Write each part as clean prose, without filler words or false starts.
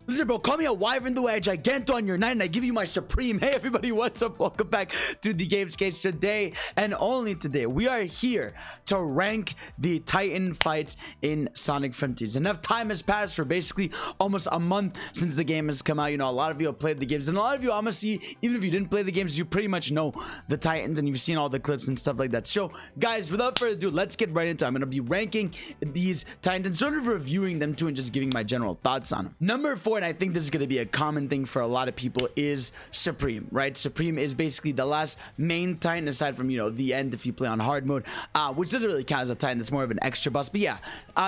Listen, bro, call me a wyvern the way I giganto on your night, and I give you my supreme. Hey, everybody, what's up? Welcome back to the Games Cage. Today, and only today, we are here to rank the Titan fights in Sonic Frontiers. Enough time has passed for basically almost a month since the game has come out. You know, a lot of you have played the games, and a lot of you, I'm gonna see, even if you didn't play the games, you pretty much know the Titans, and you've seen all the clips and stuff like that. So, guys, without further ado, let's get right into it. I'm gonna be ranking these Titans and sort of reviewing them too, and just giving my general thoughts on them. Number 4, and I think this is going to be a common thing for a lot of people, is Supreme, right? Supreme is basically the last main Titan aside from, you know, the end if you play on hard mode, which doesn't really count as a Titan. That's more of an extra boss. But yeah,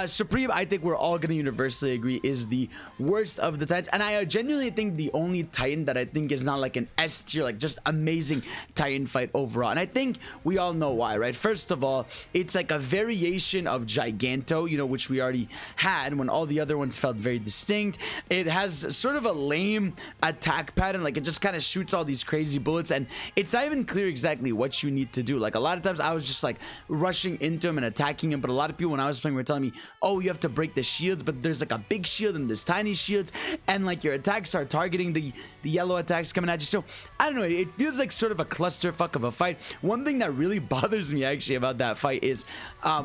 Supreme, I think we're all going to universally agree, is the worst of the Titans. And I genuinely think the only Titan that I think is not like an S tier, like just amazing Titan fight overall. And I think we all know why, right? First of all, it's like a variation of Giganto, you know, which we already had when all the other ones felt very distinct. It has sort of a lame attack pattern, like it just kind of shoots all these crazy bullets, and it's not even clear exactly what you need to do. Like a lot of times I was just like rushing into him and attacking him, but a lot of people when I was playing were telling me, oh, you have to break the shields, but there's like a big shield and there's tiny shields, and like your attacks are targeting the yellow attacks coming at you. So I don't know, it feels like sort of a clusterfuck of a fight. One thing that really bothers me actually about that fight is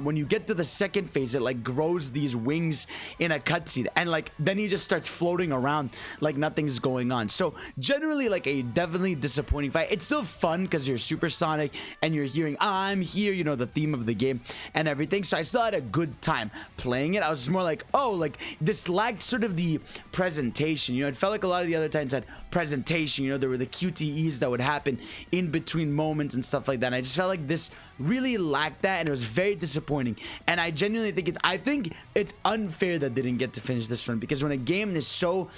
when you get to the second phase, it like grows these wings in a cutscene, and like then he just starts floating around like nothing's going on. So generally like a definitely disappointing fight. It's still fun because you're supersonic and you're hearing I'm here, you know, the theme of the game and everything. So I still had a good time playing it. I was just more like, oh, like this lacked sort of the presentation, you know. It felt like a lot of the other Titans had presentation, you know, there were the QTEs that would happen in between moments and stuff like that, and I just felt like this really lacked that, and it was very disappointing. And I genuinely think it's unfair that they didn't get to finish this run, because when a game is so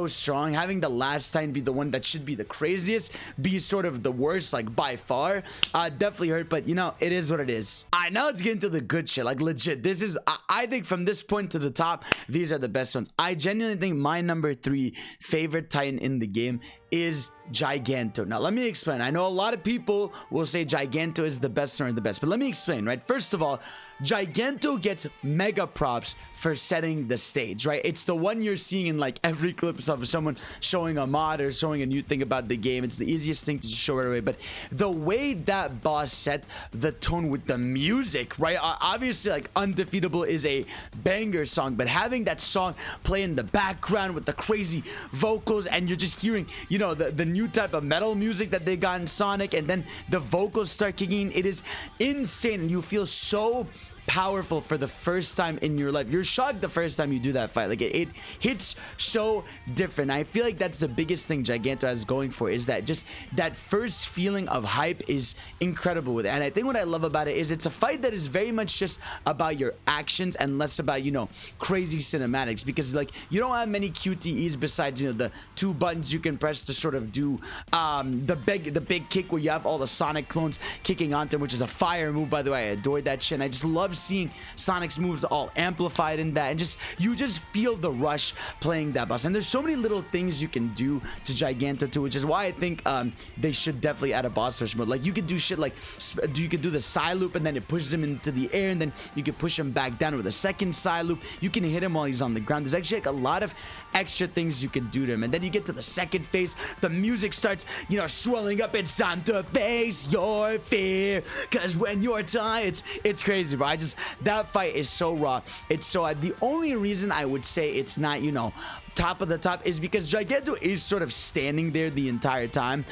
strong, having the last Titan be the one that should be the craziest be sort of the worst, like by far, definitely hurt. But you know, it is what it is. All right, now let's get into the good shit. Like legit, this is I think from this point to the top, these are the best ones. I genuinely think my number 3 favorite Titan in the game is Giganto. Now let me explain. I know a lot of people will say Giganto is the best or the best, but let me explain, right? First of all, Giganto gets mega props for setting the stage, right? It's the one you're seeing in like every clip of someone showing a mod or showing a new thing about the game. It's the easiest thing to just show right away. But the way that boss set the tone with the music, right? Obviously, like Undefeatable is a banger song, but having that song play in the background with the crazy vocals, and you're just hearing, you know, the new type of metal music that they got in Sonic, and then the vocals start kicking in. It is insane, and you feel so powerful for the first time in your life. You're shocked the first time you do that fight. Like it hits so different. I feel like that's the biggest thing Giganto has going for, is that just that first feeling of hype is incredible with it. And I think what I love about it is it's a fight that is very much just about your actions and less about, you know, crazy cinematics, because like you don't have many QTEs besides, you know, the 2 buttons you can press to sort of do the big kick where you have all the Sonic clones kicking onto him, which is a fire move, by the way. I adore that shit, and I just love seeing Sonic's moves all amplified in that, and just you just feel the rush playing that boss. And there's so many little things you can do to Giganto too, which is why I think they should definitely add a boss rush mode. Like you could do shit like you could do the side loop, and then it pushes him into the air, and then you could push him back down with a second side loop. You can hit him while he's on the ground. There's actually like a lot of extra things you can do to him. And then you get to the second phase, the music starts, you know, swelling up. It's time to face your fear, cause when you're tired, it's crazy, bro. That fight is so raw. It's so the only reason I would say it's not, you know, top of the top is because Giganto is sort of standing there the entire time.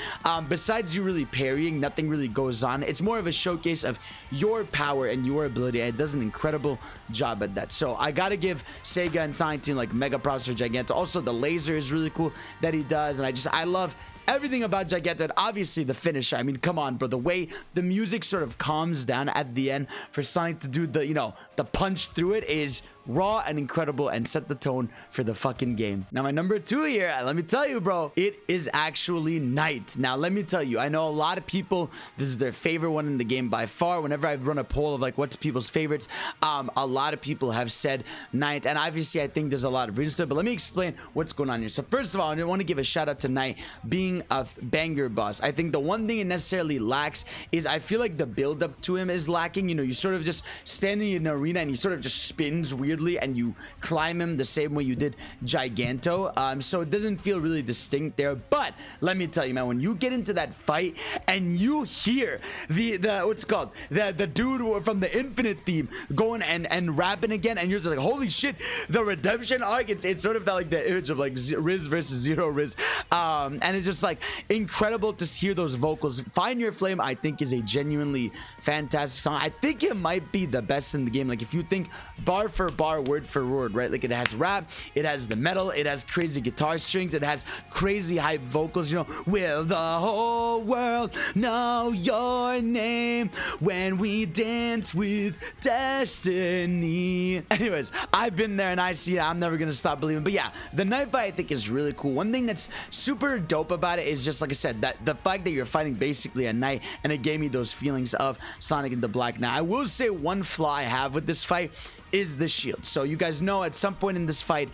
Besides you really parrying, nothing really goes on. It's more of a showcase of your power and your ability, and it does an incredible job at that. So I gotta give Sega and Sonic Team like mega props for Giganto. Also the laser is really cool that he does, and I love everything about Giganto, and obviously the finisher. I mean, come on, bro. The way the music sort of calms down at the end for Sonic to do the, you know, the punch through it is raw and incredible, and set the tone for the fucking game. Now my number 2 here, let me tell you, bro, it is actually Knight. Now let me tell you, I know a lot of people, this is their favorite one in the game by far. Whenever I've run a poll of like what's people's favorites, a lot of people have said Knight, and obviously I think there's a lot of reasons to it, but let me explain what's going on here. So first of all, I want to give a shout out to Knight being a banger boss. I think the one thing it necessarily lacks is I feel like the build up to him is lacking. You know, you sort of just standing in an arena and he sort of just spins weird weirdly, and you climb him the same way you did Giganto. So it doesn't feel really distinct there. But let me tell you, man, when you get into that fight and you hear the what's it called, the dude from the Infinite theme going and rapping again, and you're just like, holy shit, the redemption arc. It's sort of that, like the image of like Riz versus Zero Riz, and it's just like incredible to hear those vocals. Find Your Flame, I think, is a genuinely fantastic song. I think it might be the best in the game. Like if you think bar for bar, word for word, right? Like it has rap, it has the metal, it has crazy guitar strings, it has crazy hype vocals, you know, will the whole world know your name when we dance with destiny. Anyways, I've been there and I see it. I'm never gonna stop believing. But yeah, the knife fight I think is really cool. One thing that's super dope about it is just, like I said, that the fact that you're fighting basically a knight, and it gave me those feelings of Sonic into Black. Now I will say one flaw I have with this fight is the shield. So you guys know at some point in this fight,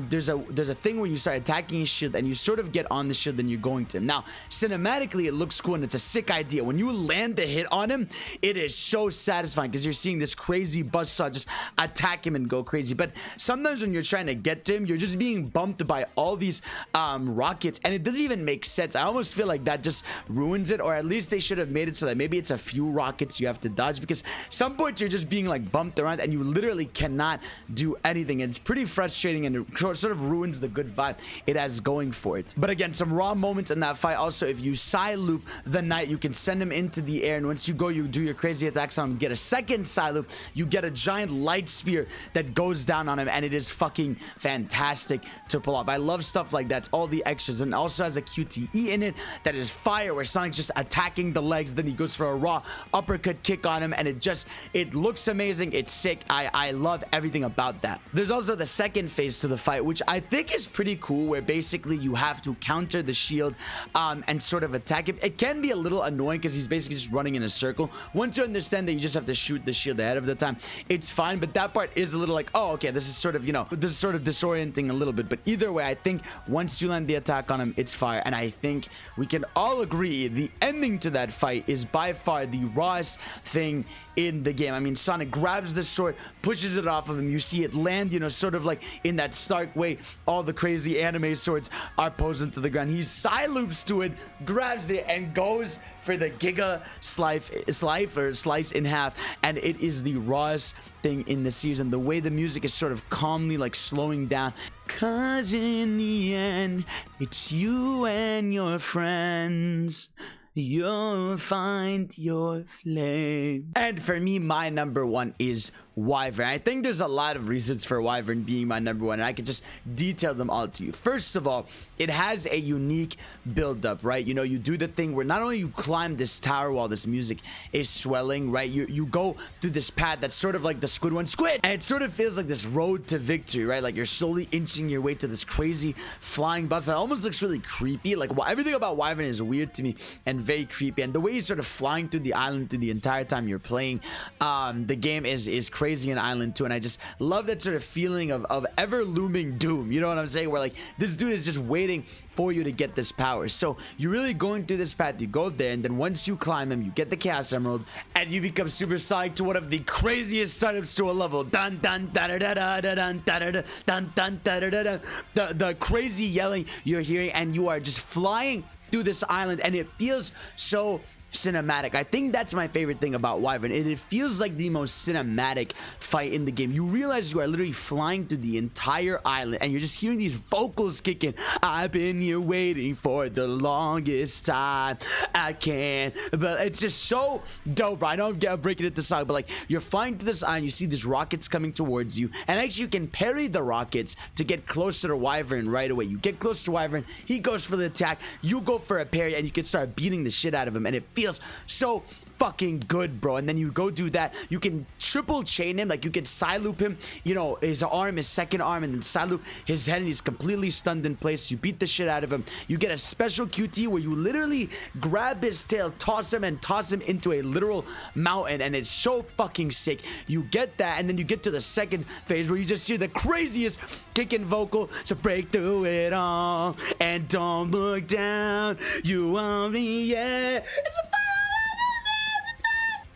there's a thing where you start attacking his shield and you sort of get on the shield and you're going to him. Now cinematically it looks cool and it's a sick idea. When you land the hit on him, it is so satisfying because you're seeing this crazy buzzsaw just attack him and go crazy. But sometimes when you're trying to get to him, you're just being bumped by all these rockets, and it doesn't even make sense. I almost feel like that just ruins it, or at least they should have made it so that maybe it's a few rockets you have to dodge, because some points you're just being like bumped around and you literally cannot do anything. It's pretty frustrating and it sort of ruins the good vibe it has going for it. But again, some raw moments in that fight. Also, if you side loop the knight, you can send him into the air, and once you go, you do your crazy attacks on him, get a second side loop, you get a giant light spear that goes down on him, and it is fucking fantastic to pull off. I love stuff like that. It's all the extras, and also has a QTE in it that is fire, where Sonic's just attacking the legs, then he goes for a raw uppercut kick on him, and it looks amazing. It's sick. I love everything about that. There's also the second phase to the fight, which I think is pretty cool, where basically you have to counter the shield and sort of attack him. It can be a little annoying because he's basically just running in a circle. Once you understand that you just have to shoot the shield ahead of the time, it's fine. But that part is a little like, oh, okay, this is sort of, you know, this is sort of disorienting a little bit. But either way, I think once you land the attack on him, it's fire. And I think we can all agree the ending to that fight is by far the rawest thing in the game. I mean, Sonic grabs the sword, pushes it off of him. You see it land, you know, sort of like in that Stark way all the crazy anime swords are posing to the ground. He side loops to it, grabs it, and goes for the Giga slice in half. And it is the rawest thing in the season. The way the music is sort of calmly like slowing down, cause in the end it's you and your friends. You'll find your flame. And for me, my number one is Wyvern. I think there's a lot of reasons for Wyvern being my number one, and I could just detail them all to you. First of all, it has a unique build-up, right? You know, you do the thing where not only you climb this tower while this music is swelling, right? You go through this path that's sort of like the Squid, and it sort of feels like this road to victory, right? Like you're slowly inching your way to this crazy flying bus that almost looks really creepy. Like everything about Wyvern is weird to me and very creepy, and the way he's sort of flying through the island through the entire time you're playing the game is crazy in Island 2, and I just love that sort of feeling of ever looming doom. You know what I'm saying? Where like this dude is just waiting for you to get this power. So you're really going through this path. You go there, and then once you climb him, you get the Chaos Emerald, and you become super psyched to one of the craziest setups to a level. Dun dun da da da da dun da da dun dun da da da. The crazy yelling you're hearing, and you are just flying through this island, and it feels so cinematic. I think that's my favorite thing about Wyvern. It feels like the most cinematic fight in the game. You realize you are literally flying through the entire island, and you're just hearing these vocals kicking. I've been here waiting for the longest time. I can't. But it's just so dope. I know I'm breaking it to song, but like you're flying through this island, you see these rockets coming towards you, and actually you can parry the rockets to get closer to Wyvern right away. You get close to Wyvern, he goes for the attack, you go for a parry, and you can start beating the shit out of him, and it feels so fucking good, bro. And then you go do that, you can triple chain him, like you can side loop him, you know, his arm, his second arm, and then side loop his head, and he's completely stunned in place. You beat the shit out of him. You get a special QT where you literally grab his tail, toss him into a literal mountain, and it's so fucking sick. You get that, and then you get to the second phase where you just hear the craziest kicking vocal. So break through it all and don't look down. You want me, yeah. It's a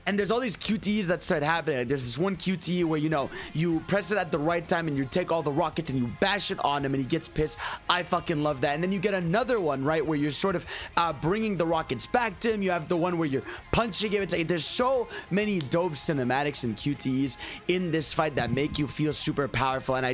And there's all these QTEs that start happening. Like, there's this one QTE where, you know, you press it at the right time and you take all the rockets and you bash it on him and he gets pissed. I fucking love that. And then you get another one, right, where you're sort of bringing the rockets back to him. You have the one where you're punching him. It's like there's so many dope cinematics and QTEs in this fight that make you feel super powerful. And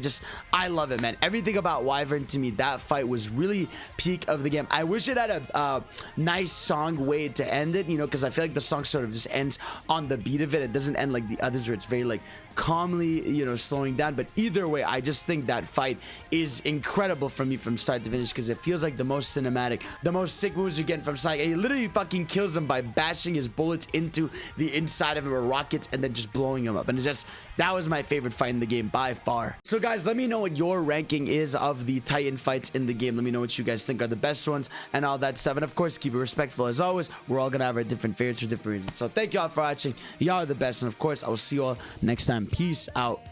I love it, man. Everything about Wyvern, to me, that fight was really peak of the game. I wish it had a nice song way to end it, you know, because I feel like the song sort of just ends on the beat of it. It doesn't end like the others where it's very like calmly, you know, slowing down. But either way, I just think that fight is incredible for me from start to finish, because it feels like the most cinematic, the most sick moves you get from Sonic. And he literally fucking kills him by bashing his bullets into the inside of him with rockets and then just blowing him up. And it's just, that was my favorite fight in the game by far. So guys, let me know what your ranking is of the Titan fights in the game. Let me know what you guys think are the best ones and all that stuff. And of course, keep it respectful as always. We're all gonna have our different favorites for different reasons. So thank y'all for watching. Y'all are the best. And of course, I will see you all next time. Peace out.